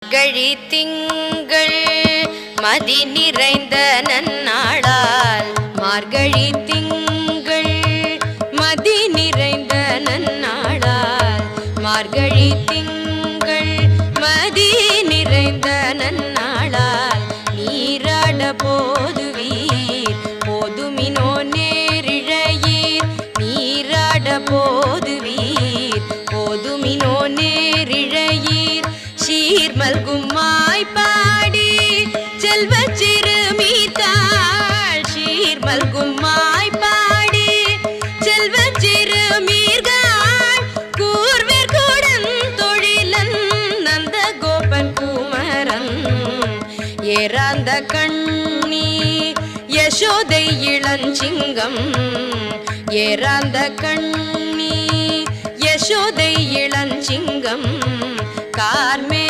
கழி திங்கள் மதி நிறைந்த நன்னாளால் மார்கழி திங்கள் மதி நிறைந்த நன்னாளால் மார்கழி திங்கள் மதி நிறைந்த நன்னாளால் நீராட போதுவீர் போதுமினோ நேரிழையீர் நீராட போதுவீர் போதுமினோ நேரிழையீர் சீர்மல்கும் மாய்பாடி செல்வ சிறுமீர்காள் சீர்மல்கும் மாய்பாடி செல்வ சிறுமீர்காள் கூர்வேர் கூடன் தொழிலன் நந்த கோபன் குமரன் ஏறாந்த கண்ணி யசோதை இளஞ்சிங்கம் ஏறாந்த கண்ணி யசோதை இளஞ்சிங்கம் கார்மேனி